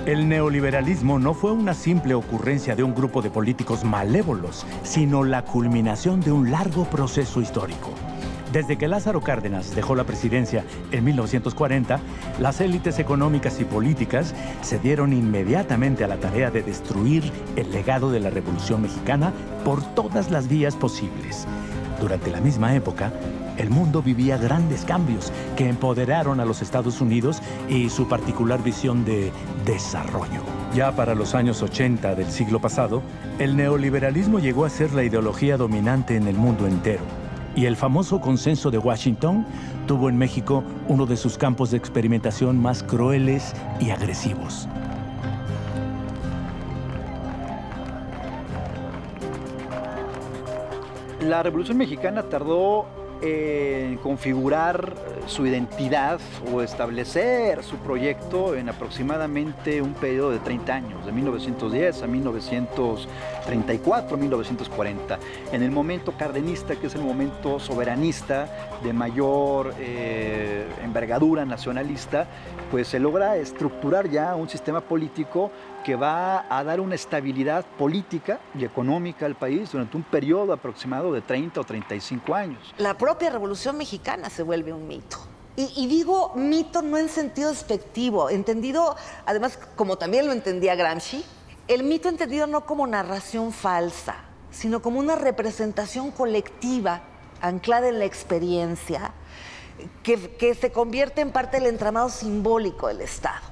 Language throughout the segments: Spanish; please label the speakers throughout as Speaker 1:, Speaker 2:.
Speaker 1: El neoliberalismo no fue una simple ocurrencia de un grupo de políticos malévolos, sino la culminación de un largo proceso histórico. Desde que Lázaro Cárdenas dejó la presidencia en 1940, las élites económicas y políticas se dieron inmediatamente a la tarea de destruir el legado de la Revolución Mexicana por todas las vías posibles. Durante la misma época, el mundo vivía grandes cambios que empoderaron a los Estados Unidos y su particular visión de desarrollo. Ya para los años 80 del siglo pasado, el neoliberalismo llegó a ser la ideología dominante en el mundo entero. Y el famoso Consenso de Washington tuvo en México uno de sus campos de experimentación más crueles y agresivos.
Speaker 2: La Revolución Mexicana tardó en configurar su identidad o establecer su proyecto en aproximadamente un periodo de 30 años, de 1910 a 1934, 1940. En el momento cardenista, que es el momento soberanista de mayor envergadura nacionalista, pues se logra estructurar ya un sistema político que va a dar una estabilidad política y económica al país durante un periodo aproximado de 30 o 35 años.
Speaker 3: La propia Revolución Mexicana se vuelve un mito. Y digo mito no en sentido despectivo, entendido, además, como también lo entendía Gramsci, el mito entendido no como narración falsa, sino como una representación colectiva anclada en la experiencia que se convierte en parte del entramado simbólico del Estado.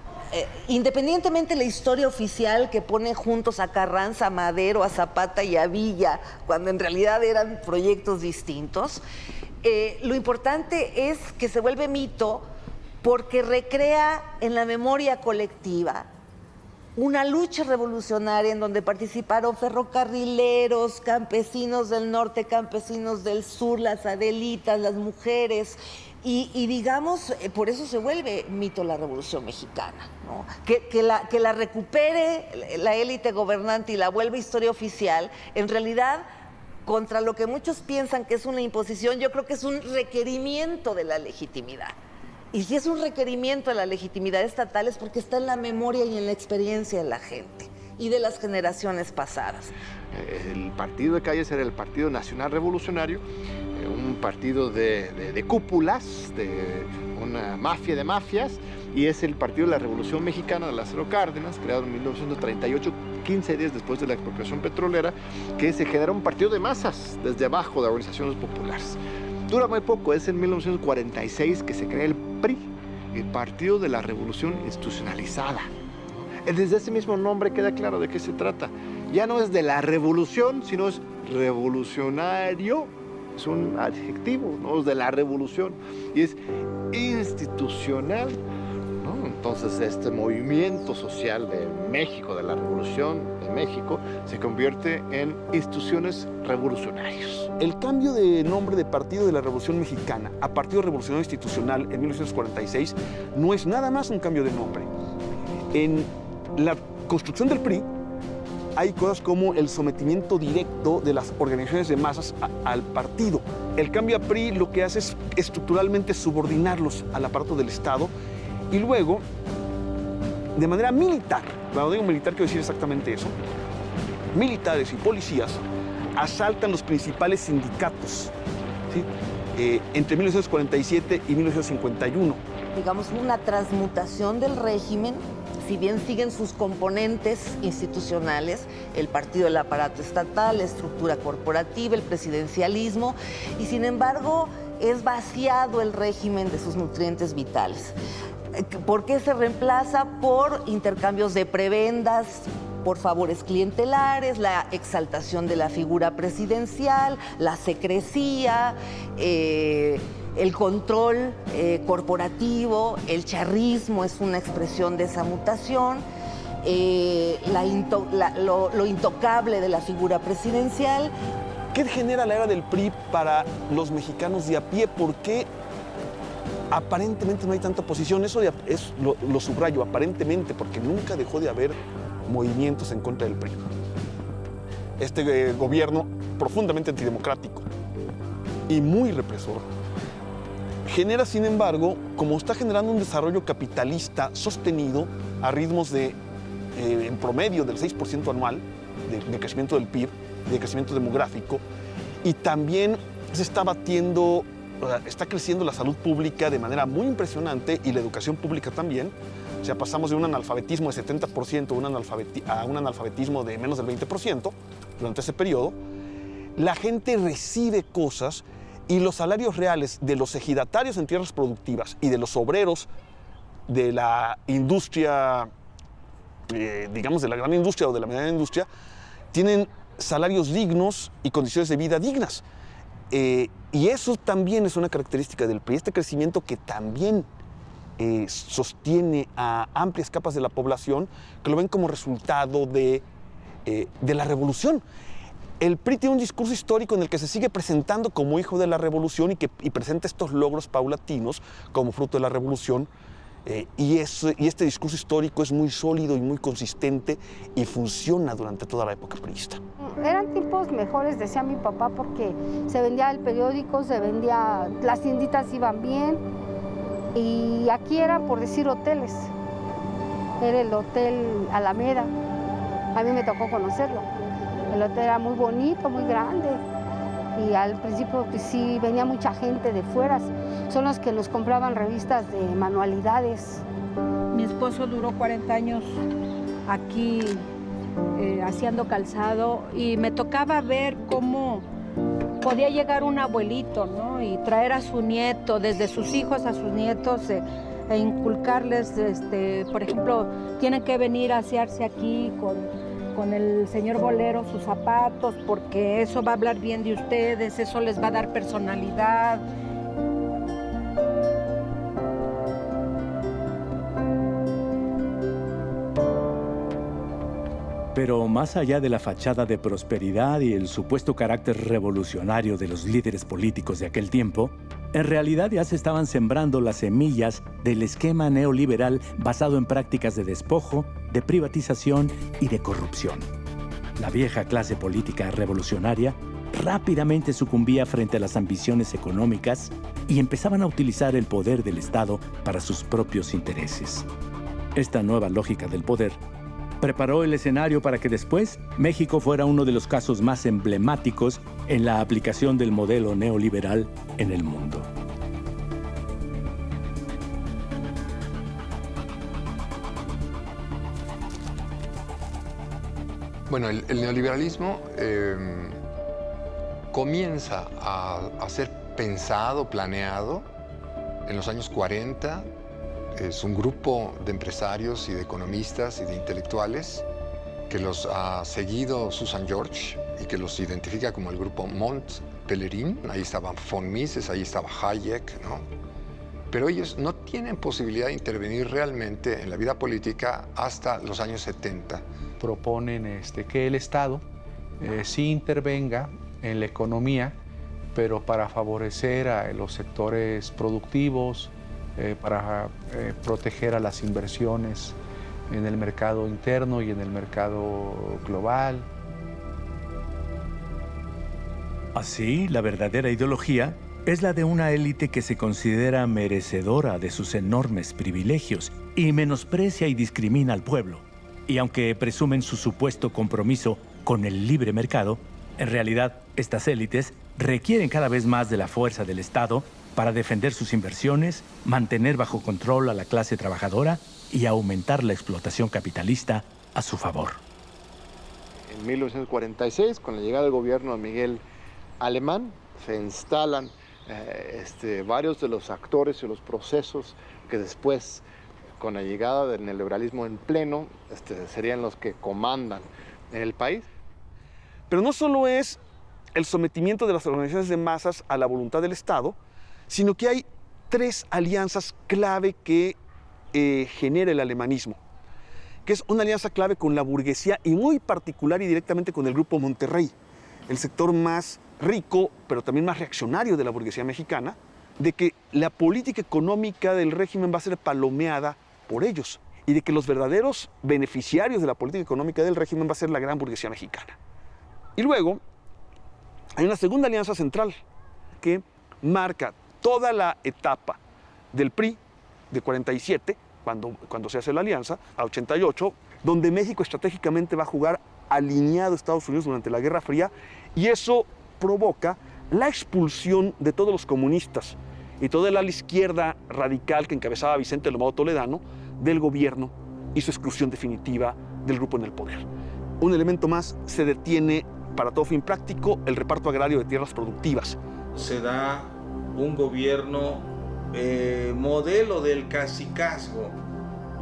Speaker 3: Independientemente de la historia oficial que pone juntos a Carranza, a Madero, a Zapata y a Villa, cuando en realidad eran proyectos distintos, lo importante es que se vuelve mito porque recrea en la memoria colectiva una lucha revolucionaria en donde participaron ferrocarrileros, campesinos del norte, campesinos del sur, las adelitas, las mujeres. Y digamos, por eso se vuelve mito la Revolución Mexicana, ¿no? Que la recupere la élite gobernante y la vuelva historia oficial, en realidad, contra lo que muchos piensan que es una imposición, yo creo que es un requerimiento de la legitimidad. Y si es un requerimiento de la legitimidad estatal es porque está en la memoria y en la experiencia de la gente y de las generaciones pasadas.
Speaker 4: El partido de Calles era el Partido Nacional Revolucionario, un partido de cúpulas, de una mafia de mafias, y es el Partido de la Revolución Mexicana de Lázaro Cárdenas, creado en 1938, 15 días después de la expropiación petrolera, que se genera un partido de masas desde abajo de organizaciones populares. Dura muy poco, es en 1946 que se crea el PRI, el Partido de la Revolución Institucionalizada. Desde ese mismo nombre queda claro de qué se trata. Ya no es de la revolución, sino es revolucionario. Es un adjetivo, ¿no? Es de la revolución. Y es institucional, ¿no? Entonces, este movimiento social de México, de la Revolución de México, se convierte en instituciones revolucionarias.
Speaker 5: El cambio de nombre de Partido de la Revolución Mexicana a Partido Revolucionario Institucional en 1946 no es nada más un cambio de nombre. En la construcción del PRI hay cosas como el sometimiento directo de las organizaciones de masas al partido. El cambio a PRI lo que hace es estructuralmente subordinarlos al aparato del Estado y luego, de manera militar, cuando digo militar quiero decir exactamente eso, militares y policías asaltan los principales sindicatos, ¿sí? Entre 1947 y 1951.
Speaker 3: Digamos, una transmutación del régimen, si bien siguen sus componentes institucionales, el partido, el aparato estatal, la estructura corporativa, el presidencialismo, y sin embargo es vaciado el régimen de sus nutrientes vitales. ¿Por qué se reemplaza? Por intercambios de prebendas, por favores clientelares, la exaltación de la figura presidencial, la secrecía, el control corporativo, el charrismo es una expresión de esa mutación, lo intocable de la figura presidencial.
Speaker 5: ¿Qué genera la era del PRI para los mexicanos de a pie? ¿Por qué aparentemente no hay tanta oposición? Eso lo subrayo, aparentemente, porque nunca dejó de haber movimientos en contra del PRI. Este gobierno profundamente antidemocrático y muy represor genera, sin embargo, como está generando un desarrollo capitalista sostenido a ritmos de en promedio del 6% anual de crecimiento del PIB, de crecimiento demográfico, y también se está está creciendo la salud pública de manera muy impresionante y la educación pública también. O sea, pasamos de un analfabetismo de 70% a un analfabetismo de menos del 20% durante ese periodo. La gente recibe cosas y los salarios reales de los ejidatarios en tierras productivas y de los obreros de la industria, digamos de la gran industria o de la mediana industria, tienen salarios dignos y condiciones de vida dignas. Y eso también es una característica del PRI, este crecimiento que también sostiene a amplias capas de la población que lo ven como resultado de la revolución. El PRI tiene un discurso histórico en el que se sigue presentando como hijo de la revolución y presenta estos logros paulatinos como fruto de la revolución. Y este discurso histórico es muy sólido y muy consistente y funciona durante toda la época priista.
Speaker 6: Eran tiempos mejores, decía mi papá, porque se vendía el periódico, las tienditas iban bien, y aquí eran, por decir, hoteles. Era el Hotel Alameda, a mí me tocó conocerlo. El hotel era muy bonito, muy grande, y al principio pues sí, venía mucha gente de fuera. Son los que nos compraban revistas de manualidades.
Speaker 7: Mi esposo duró 40 años aquí haciendo calzado, y me tocaba ver cómo podía llegar un abuelito, ¿no? Y traer a su nieto, desde sus hijos a sus nietos, e inculcarles, por ejemplo, tienen que venir a asearse aquí con el señor bolero sus zapatos, porque eso va a hablar bien de ustedes, eso les va a dar personalidad.
Speaker 1: Pero más allá de la fachada de prosperidad y el supuesto carácter revolucionario de los líderes políticos de aquel tiempo, en realidad ya se estaban sembrando las semillas del esquema neoliberal basado en prácticas de despojo, de privatización y de corrupción. La vieja clase política revolucionaria rápidamente sucumbía frente a las ambiciones económicas y empezaban a utilizar el poder del Estado para sus propios intereses. Esta nueva lógica del poder preparó el escenario para que después México fuera uno de los casos más emblemáticos en la aplicación del modelo neoliberal en el mundo.
Speaker 8: Bueno, el neoliberalismo comienza a ser pensado, planeado en los años 40. Es un grupo de empresarios y de economistas y de intelectuales que los ha seguido Susan George y que los identifica como el grupo Mont Pelerin. Ahí estaba von Mises, ahí estaba Hayek, ¿no? Pero ellos no tienen posibilidad de intervenir realmente en la vida política hasta los años 70.
Speaker 9: Proponen que el Estado sí intervenga en la economía, pero para favorecer a los sectores productivos, para proteger a las inversiones en el mercado interno y en el mercado global.
Speaker 1: Así, la verdadera ideología es la de una élite que se considera merecedora de sus enormes privilegios y menosprecia y discrimina al pueblo. Y aunque presumen su supuesto compromiso con el libre mercado, en realidad estas élites requieren cada vez más de la fuerza del Estado para defender sus inversiones, mantener bajo control a la clase trabajadora y aumentar la explotación capitalista a su favor.
Speaker 4: En 1946, con la llegada del gobierno de Miguel Alemán, se instalan varios de los actores y los procesos que después, con la llegada del neoliberalismo en pleno, serían los que comandan en el país.
Speaker 5: Pero no solo es el sometimiento de las organizaciones de masas a la voluntad del Estado, sino que hay tres alianzas clave que genera el alemanismo, que es una alianza clave con la burguesía y muy particular y directamente con el Grupo Monterrey, el sector más rico, pero también más reaccionario de la burguesía mexicana, de que la política económica del régimen va a ser palomeada por ellos y de que los verdaderos beneficiarios de la política económica del régimen va a ser la gran burguesía mexicana. Y luego hay una segunda alianza central que marca toda la etapa del PRI de 47, cuando se hace la alianza, a 88, donde México estratégicamente va a jugar alineado a Estados Unidos durante la Guerra Fría, y eso provoca la expulsión de todos los comunistas y toda la izquierda radical que encabezaba Vicente Lomado Toledano del gobierno y su exclusión definitiva del grupo en el poder. Un elemento más, se detiene para todo fin práctico el reparto agrario de tierras productivas.
Speaker 10: Se da un gobierno modelo del cacicazgo,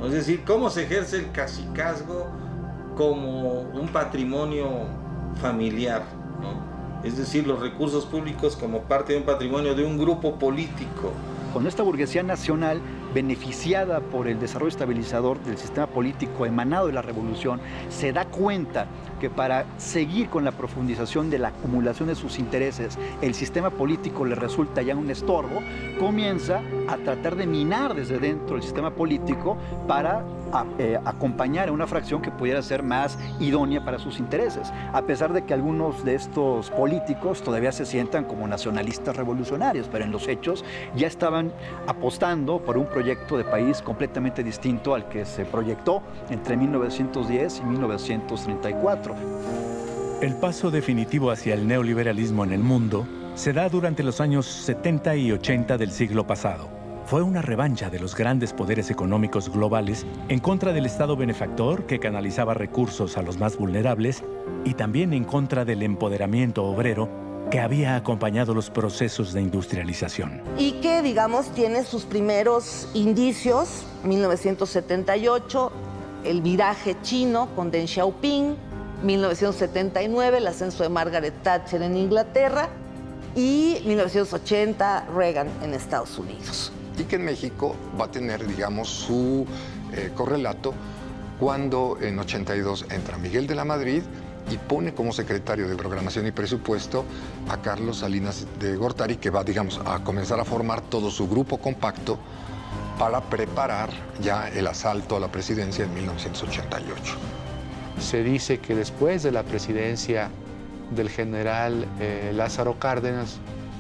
Speaker 10: es decir, cómo se ejerce el cacicazgo como un patrimonio familiar, ¿no? Es decir, los recursos públicos como parte de un patrimonio de un grupo político.
Speaker 2: Cuando esta burguesía nacional, beneficiada por el desarrollo estabilizador del sistema político emanado de la revolución, se da cuenta que para seguir con la profundización de la acumulación de sus intereses, el sistema político le resulta ya un estorbo, comienza a tratar de minar desde dentro el sistema político para acompañar a una fracción que pudiera ser más idónea para sus intereses, a pesar de que algunos de estos políticos todavía se sientan como nacionalistas revolucionarios, pero en los hechos ya estaban apostando por un proyecto de país completamente distinto al que se proyectó entre 1910 y 1934.
Speaker 1: El paso definitivo hacia el neoliberalismo en el mundo se da durante los años 70 y 80 del siglo pasado. Fue una revancha de los grandes poderes económicos globales en contra del Estado benefactor que canalizaba recursos a los más vulnerables y también en contra del empoderamiento obrero que había acompañado los procesos de industrialización.
Speaker 3: Y que, digamos, tiene sus primeros indicios, 1978, el viraje chino con Deng Xiaoping, 1979, el ascenso de Margaret Thatcher en Inglaterra y 1980, Reagan en Estados Unidos.
Speaker 8: Y que en México va a tener, digamos, su correlato cuando en 82 entra Miguel de la Madrid y pone como secretario de Programación y Presupuesto a Carlos Salinas de Gortari, que va, digamos, a comenzar a formar todo su grupo compacto para preparar ya el asalto a la presidencia en 1988.
Speaker 9: Se dice que después de la presidencia del general Lázaro Cárdenas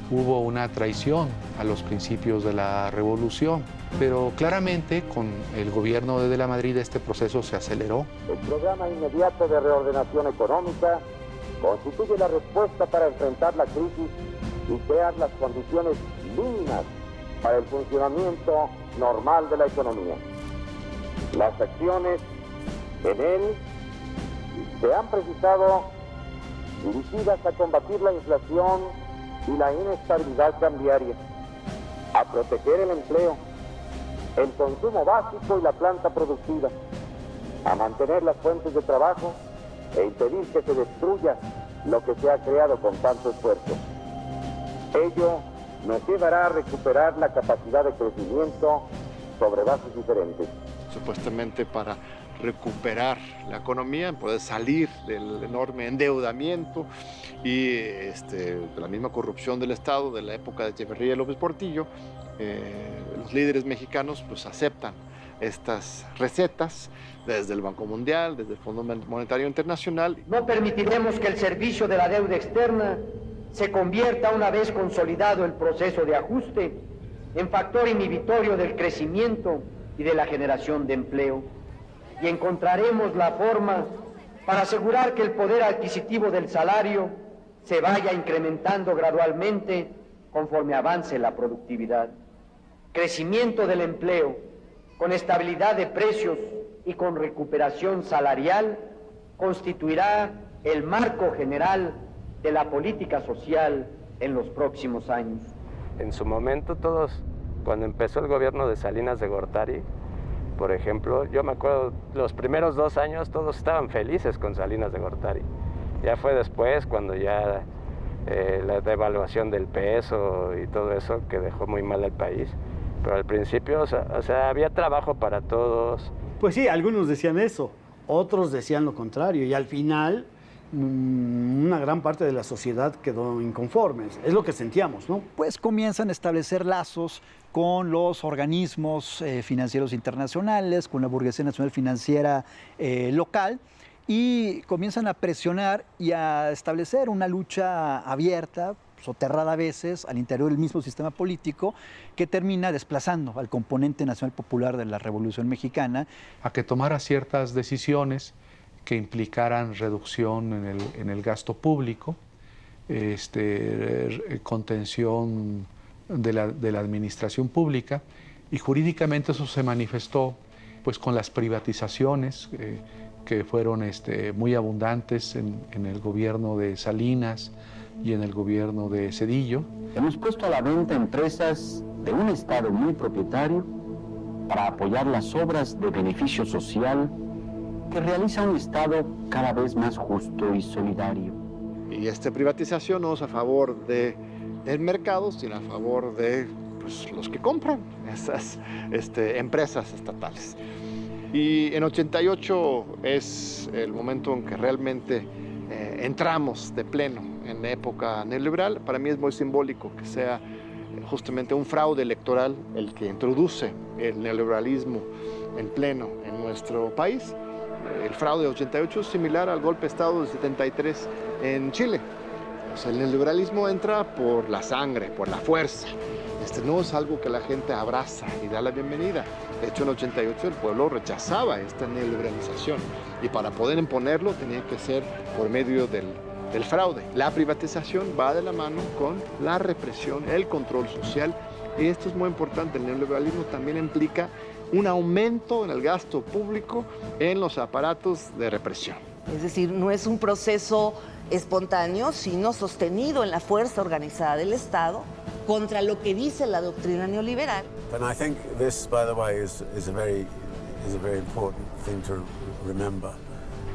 Speaker 9: hubo una traición a los principios de la revolución, pero claramente con el gobierno de la Madrid este proceso se aceleró.
Speaker 11: El programa inmediato de reordenación económica constituye la respuesta para enfrentar la crisis y crear las condiciones mínimas para el funcionamiento normal de la economía. Las acciones en él se han precisado dirigidas a combatir la inflación y la inestabilidad cambiaria, a proteger el empleo, el consumo básico y la planta productiva, a mantener las fuentes de trabajo e impedir que se destruya lo que se ha creado con tanto esfuerzo. Ello nos llevará a recuperar la capacidad de crecimiento sobre bases diferentes.
Speaker 4: Supuestamente para recuperar la economía, poder salir del enorme endeudamiento y de la misma corrupción del Estado de la época de Echeverría y López Portillo. Los líderes mexicanos pues aceptan estas recetas desde el Banco Mundial, desde el Fondo Monetario Internacional.
Speaker 11: No permitiremos que el servicio de la deuda externa se convierta, una vez consolidado el proceso de ajuste, en factor inhibitorio del crecimiento y de la generación de empleo. Y encontraremos la forma para asegurar que el poder adquisitivo del salario se vaya incrementando gradualmente conforme avance la productividad. Crecimiento del empleo, con estabilidad de precios y con recuperación salarial, constituirá el marco general de la política social en los próximos años.
Speaker 12: En su momento todos, cuando empezó el gobierno de Salinas de Gortari, por ejemplo, yo me acuerdo, los primeros 2 años todos estaban felices con Salinas de Gortari. Ya fue después, cuando ya la devaluación del peso y todo eso, que dejó muy mal al país. Pero al principio, o sea, había trabajo para todos.
Speaker 13: Pues sí, algunos decían eso, otros decían lo contrario, y al final una gran parte de la sociedad quedó inconforme. Es lo que sentíamos, ¿no?
Speaker 2: Pues comienzan a establecer lazos con los organismos financieros internacionales, con la burguesía nacional financiera local, y comienzan a presionar y a establecer una lucha abierta soterrada a veces al interior del mismo sistema político, que termina desplazando al componente nacional popular de la Revolución Mexicana.
Speaker 9: A que tomara ciertas decisiones que implicaran reducción en el gasto público, contención de la administración pública, y jurídicamente eso se manifestó pues con las privatizaciones que fueron muy abundantes en el gobierno de Salinas y en el gobierno de Zedillo.
Speaker 14: Hemos puesto a la venta empresas de un Estado muy propietario para apoyar las obras de beneficio social que realiza un Estado cada vez más justo y solidario.
Speaker 4: Y esta privatización no es a favor del mercado, sino a favor de los que compran esas empresas estatales. Y en 88 es el momento en que realmente entramos de pleno en la época neoliberal. Para mí es muy simbólico que sea justamente un fraude electoral el que introduce el neoliberalismo en pleno en nuestro país. El fraude de 88 es similar al golpe de Estado de 73 en Chile. O sea, el neoliberalismo entra por la sangre, por la fuerza. No es algo que la gente abraza y da la bienvenida. De hecho, en 88 el pueblo rechazaba esta neoliberalización y para poder imponerlo tenía que ser por medio del fraude. La privatización va de la mano con la represión, el control social, y esto es muy importante. El neoliberalismo también implica un aumento en el gasto público en los aparatos de represión.
Speaker 3: Es decir, no es un proceso espontáneo, sino sostenido en la fuerza organizada del Estado contra lo que dice la doctrina neoliberal.
Speaker 15: And I think this, by the way, is a very important thing to remember,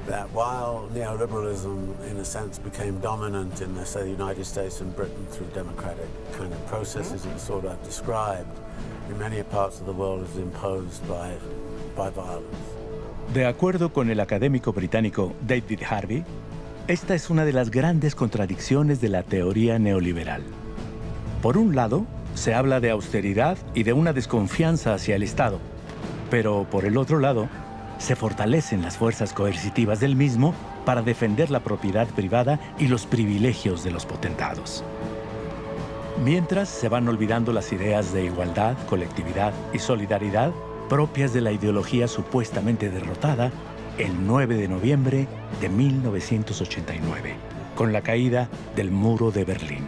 Speaker 15: that while neoliberalism, in a sense, became dominant in, say, the United States and Britain through democratic kind of processes of the sort I've described, in many parts of the world is imposed by violence.
Speaker 1: De acuerdo con el académico británico David Harvey, esta es una de las grandes contradicciones de la teoría neoliberal. Por un lado, se habla de austeridad y de una desconfianza hacia el Estado, pero por el otro lado, se fortalecen las fuerzas coercitivas del mismo para defender la propiedad privada y los privilegios de los potentados. Mientras se van olvidando las ideas de igualdad, colectividad y solidaridad propias de la ideología supuestamente derrotada el 9 de noviembre de 1989, con la caída del Muro de Berlín.